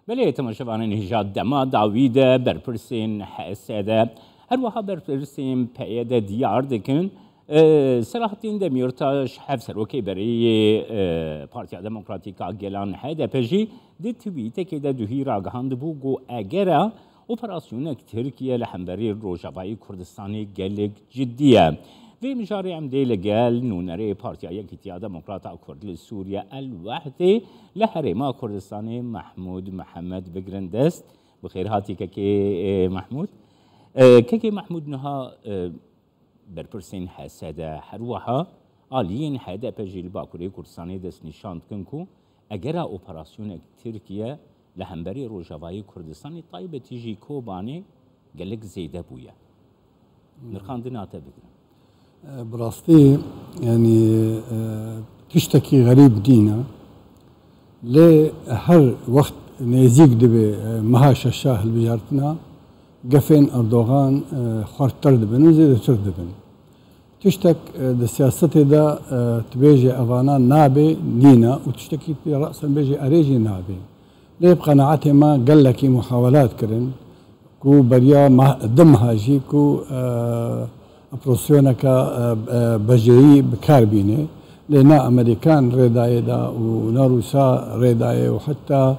بله تماشاوان نهجات دما داویده برپرسین حسده هر وها برپرسین پیاده دیار دکن صلاح الدین دمیرتاش حفظ روکی برای پارتیا دموکراتیکا گلان HDP دی توییته که ده دوهی راگهاند بوگو اگره اپراسیونک ترکیه لحنبری روجاوای کردستانی گلگ جدیه و مجاری عمده لگل نونره پارتیا یکیتیا دموکراتا کرد لسوریا الوحده لحرما کردستانی محمد بگرندست بخیر هاتی که محمود که محمود نها برپرسین حسده هر وها آلین HDP باکوری کردستانی دست نشاند کنکو اگر اپراسیون ترکیه لحنبری روجاوای کردستانی طایبه تیجی کوبانی گلگ زیده بویه نرخاندنا تبگرن براستي يعني تشتكي غريب دينا لهر وقت نزيك دبي مهاش الشاه البجارتنا قفين أردوغان خارتر دبن وزيد دبن تشتك السياسة دا تبيجي أفانا نابي نينا وتشتكي رأسا بيجي أريجي نابي ليه بقناعتي ما قال لك محاولات كرن كو بريا دمها جي كو اپروسیونک بجری بکاربینه لنا امریکان ردای دا و روسا ردای و حتی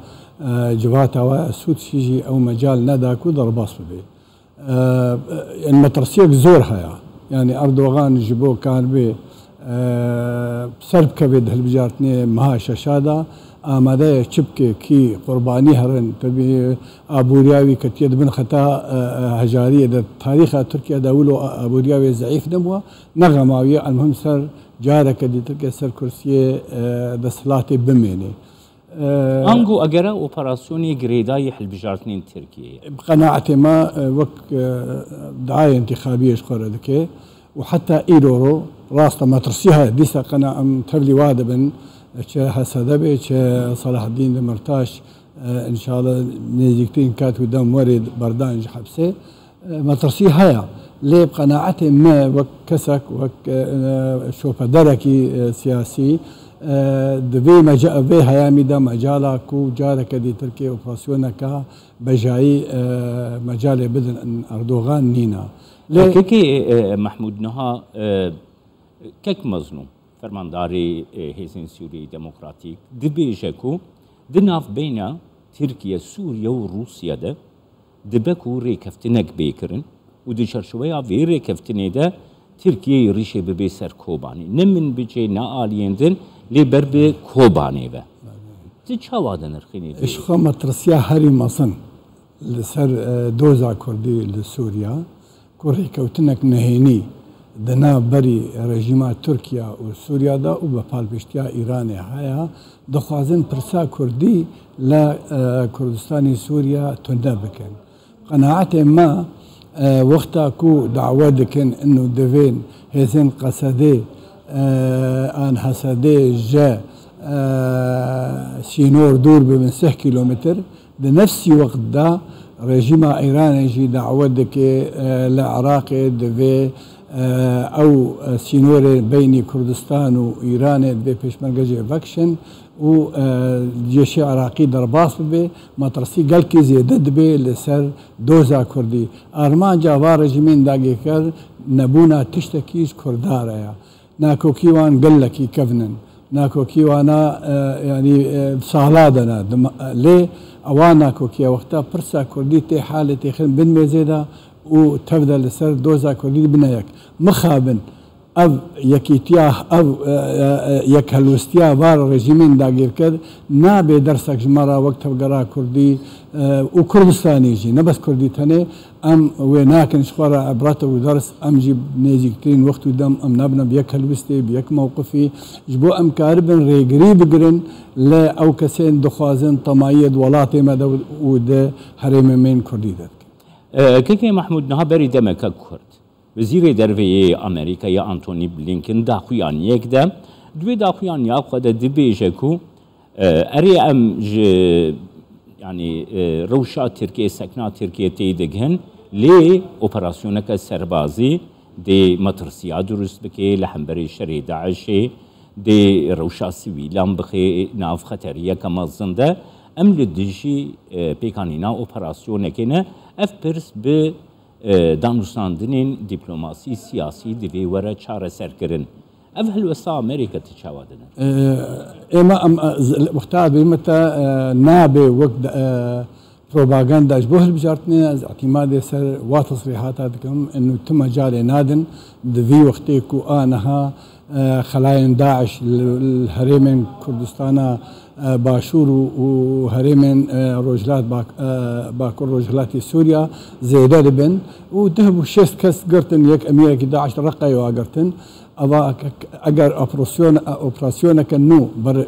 جوات و سود شیجی او مجال ندا کو ضرباس به المترسيك زور هيا يعني اردوغان جبو كان به سرب كبد هالبجارتني مها شاشادا آماده چبكي كي قرباني هرن تبي ابورياوي كتيد بن خطا هجاريه ده تاريخ تركيا دولو ابورياوي ضعيف نموا نغماوي المهم سر جارك دي تركيا سر كرسي ده صلاتي بميني انجو اجرا اوبراسيوني جريداي هالبجارتنين تركيا بقناعتي ما وك دعايه انتخابيه شقره دكي وحتى ايدورو راستا ما ترسيها ديسا قناعه تبلي وادبن حسدبي صلاح الدين دمرتاش ان شاء الله نزيكتين كاتو دم ورد بردانج حبسه ما ترسي هيا ليه بقناعتي ما وكسك وك شوف دركي سياسي دبي مجا في هيامي دا مجالا كو جارك دي تركيا اوبراسيونك بجاي مجال بدن اردوغان نينا كيكي محمود نها كيك مظلوم فرمانداری حزب سوری دموکراتیک دبیجه کو دناف بین ترکیه سوریه و روسیه ده دبکو ریکفتنک بیکرن و دچارشوی آوی ریکفتنه ده ترکیه ریشه به سر کوبانی نمن بچه نآلیندن لیبر به کوبانی و چه چوادن رخینی؟ اشخام ترسیا هری مصن لسر دوزا کردی لسوریا کو ریکفتنک نهینی دنا بري رژیما ترکیه و سوریا دا و بپال بشتیا ایران هایا دخوازن پرسا کردی لا کردستانی سوریا تنده بکن قناعت ما وقتا کو دعوه دکن انه دوین هزین قصده ان حسده جا سينور دور بمن 6 كيلومتر بنفس وقت دا رژیم ایران جي دعوه دكي لعراق دوی او سينور بين كردستان وايران بپیشمرگه وکشن و جيش عراقي درباس به مترسي قال كي زيدد به لسر دوزا كردي ارمان جاوا رژیمین داگه کر نبونا تشتكيش كرداريا ناكو كيوان قال لك كفنن ناكو كيوانا يعني صالادنا ليه اوانا كوكيا وقتا برسا كردي تي حالتي خن بن ميزيدا وتبدا لسر دوزا كردي بنايك مخابن او يكيتياه او يكهلوستيا بار رژیمین داگیر کرد نابي درسك جمرا وقت وقرا كردي وكردستاني جي نبس كردي تاني ام ويناكن شخورا عبرته ودرس ام جيب نيزيكتين وقت ودم ام نبنا بيك هلوستي بيك موقفي جبو ام كاربن ريقري بقرن لا او كسين دخوازن طمايد ولاتي مدى وده حريم من كردي دك كيكي محمود نها بري دمك كرد وزير دروي امريكا يا انتوني بلينكن داخويان يكدا دوي داخويان ياخد دبيجكو اري ام يعني روشا تركيا سكنا تركيا تيدجهن لي اوبراسيونك سربازي دي مترسيا درست بكي لحنبري شري داعشي دي روشا سويلان بخي ناف خطريه كما زنده أمل الدجي بيكانينا أوبراسيون كنا أفبرس ب دانوساندنين دبلوماسي سياسي دفي ورا شارة سركرن أفهل وسا أمريكا تشاودنا إما وقتها بمتى نابي وقت بروباغندا جبوه البجارتني اعتماد سر وتصريحات هذكم انه تم جاري نادن دفي وقتيكو انها خلايا داعش الهريمن كردستان باشور وهريمن روجلات باكور روجلات سوريا زيدا بن وذهبوا شيست كاس قرتن يك امريكا داعش رقي وقرتن اگر اوبراسيون كنو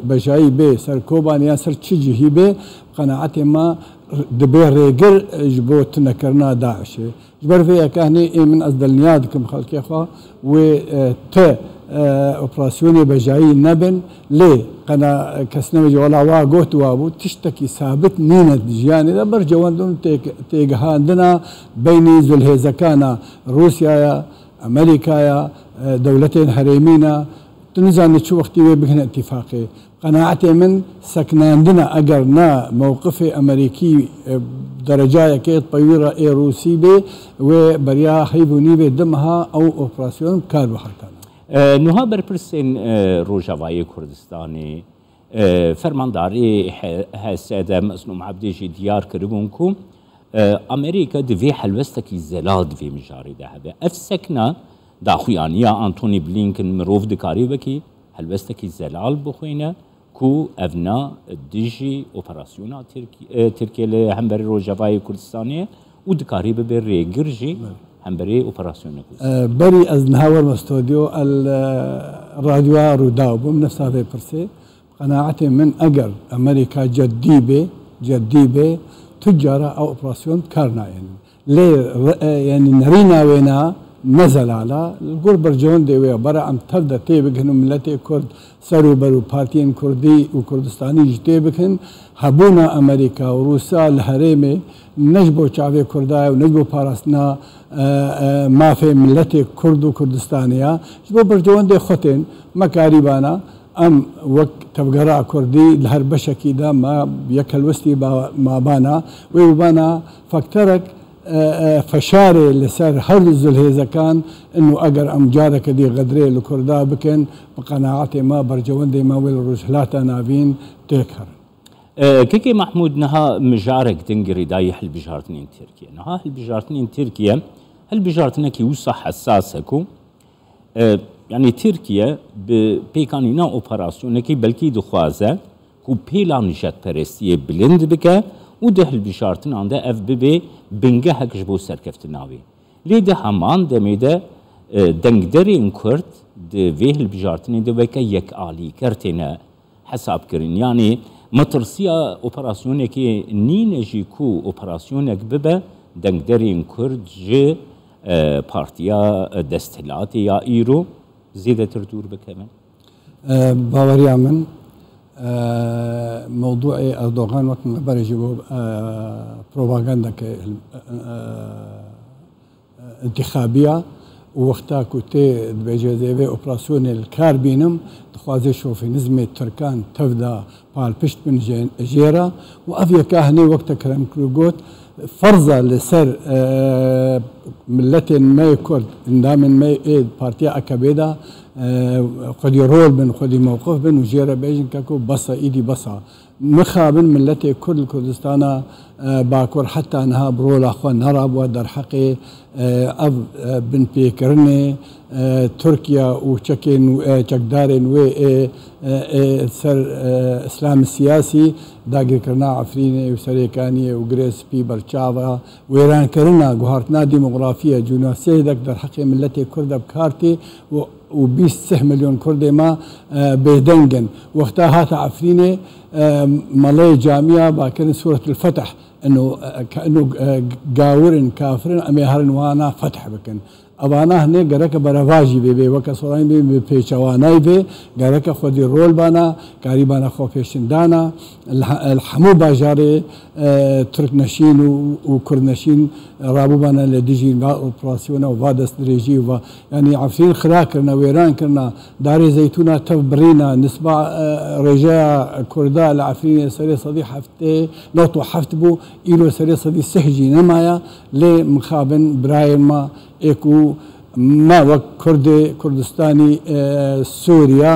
بجاي بي سر كوبان يا سر تشجي هي بي قناعتي ما دبير ريجر جبوت نكرنا داعش جبر فيها كهني من أصدل نيادكم خلق يا أخوة وت أوبراسيوني بجاي نبن ليه قنا كسنوي ولا واقوت وابو تشتكي ثابت نينة جياني ده برجوان دون تيجهاندنا بين ذو الهزكانا روسيا يا أمريكا يا دولتين حريمينا تنزل نشوف وقتي بهنا اتفاقي قناعتي من سكناندنا أجرنا موقف أمريكي درجة كي طويرة روسي بي وبريا حيبوني بي دمها أو أوبراسيون كاربو حركانا نها برپرسین روجاوای کردستانی فرمانداری هسته مصنوع عبدیجی دیار کربون کو امریکا دوی حلوستکی زلال دوی مجاری ده هبه افسکنا داخویانیا آنتونی بلینکن مروف دکاری بکی حلوستکی زلال بخوینه کو افنا دیجی اپراسیونا ترکیه لهمبر روجاوای کردستانی و دکاری به ریگرجی همبري اوبراسيون بري از نهاور مستوديو الراديو روداو بنفس هذا برسي قناعتي من اجر امريكا جديبه تجاره او اوبراسيون كارنا يعني ليه يعني نرينا وينا نزل على القرب برجون دي برا عم تبدا تيبكن ملتي كرد سرو برو بارتين كردي وكردستاني جتيبكن هبونا امريكا وروسيا الهريمه نجبو شعبي كرداي ونجبو بارسنا ما في ملتي كرد وكردستانيه جبو برجون دي خوتين مكاريبانا ام وقت تبقرا كردي الهربشه كده ما يكل وستي ما بانا ويبانا فاكترك فشاري لسر هرز الهيزة كان انه اجر امجارك دي غدري لكردا بكن بقناعتي ما برجوان دي ما والرجلات نافين تكهر كيكي محمود نها مجارك دنجري داي هل بجارتنين تركيا نها هل بجارتنين تركيا هل بجارتنا كي وصح حساسكو يعني تركيا بيكانينا اوبراسيون كي بلكي دخوازه كو بيلان جات برستيه بلند بك وده البشارتن عنده اف بي بي بنجه هكش بو سركفتناوي ليده همان دميده دنگدرين كرد ده فيه البشارتن ده وكا يك آلي كرتنا حساب كرين يعني مترسيا اوبراسيونه كي نينجي كو اوبراسيونك ببا دنگدرين كرد جي بارتيا دستلاتي يا ايرو زيادة تردور بكمان باوريا من موضوع أردوغان وقت ما برجوا بروباغندا انتخابية ووقتها كنت بجذبه أوبراسيون الكاربينم تخوازي شوفي نزمة تركان تفدا بالبشت من جيرا وأفيا كاهني وقتها كلام كروغوت فرضا لسر ملتين ما يكرد اندامن ما ايد بارتيا اكابيدا قد يرول بن قد موقف بن وجيرا بيجن كاكو بصا ايدي بصا مخابن ملتي كرد الكردستان باكور حتى انها برول اخوان نراب ودر حقي اب بن بيكرني تركيا وشكين شكدارين و سر اسلام السياسي داقر كرنا عفريني وسريكاني وغريس بي برشافا ويران كرنا قهارتنا ديموغرافية جونا سيدك در حقي ملتي كرد بكارتي و20 مليون كردي ما بيدنجن وقتها هات عفريني ملاي جامعة باكن سورة الفتح انه كانه قاورن كافرين اميهرن وانا فتح بكن ئەوانە هەنێ گەرەکە بەرەڤاژی بێ وەکە سۆڵانی بێ پێچەوانای بێ گەرەکە خۆدی ڕۆڵبانە کاریبانە خۆپێشتندانە هەموو باژارێ تورکنەشین و کوردنەشین ڕابووبانە لە دژی ئۆپراسیۆنە و وا دەست درێژی و ینی عەفرین خراکردنە وێرانکردنە دارێ زەیتونە تەف بڕینە نسبە ڕێژەیە کووردا لە عەفرینێ سەرێ سەدی نۆت و هەفت بوو ئیرۆ سەرێ سەدی سەهجی نەمایە لێ مخابن برایمە ئێک و ما وەک کوردستانی سووریا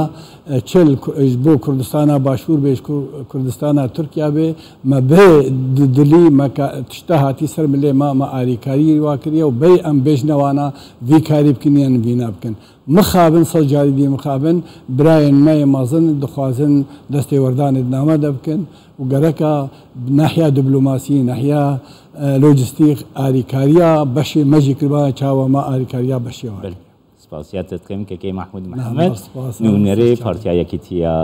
چل بۆ کوردستانە باشوور بێ کوردستانە تورکیا بێ مە بێ دلی تشتا هاتی سەر ملێ مامە ئاریکاری واکردە و بەی ئەم بێژنەوانە وی کاری بکەنیان بینا بکەن مخابن سەد جاری دی مخابن برایەن مای مەزن دخوازن دەستێ وەردانت نامە دەبکەن و گەرەکە ناحیا دیبلۆماسی ناحیا لۆجستیک ئاریکاریە بەشێ مەژی کردبانە چاوەمە ئاریکاریە بەشێوە سپاسیات دەکەم کەکەی محمود محەممەد نوونەرەی پارتیا یەکیتیە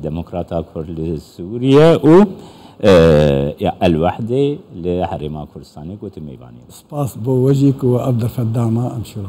دەموکراتا کورد لە سووریە و الوحدة لحريمة كردستاني قوت ميباني سپاس بو وجهك وأبدا فدامة أمشي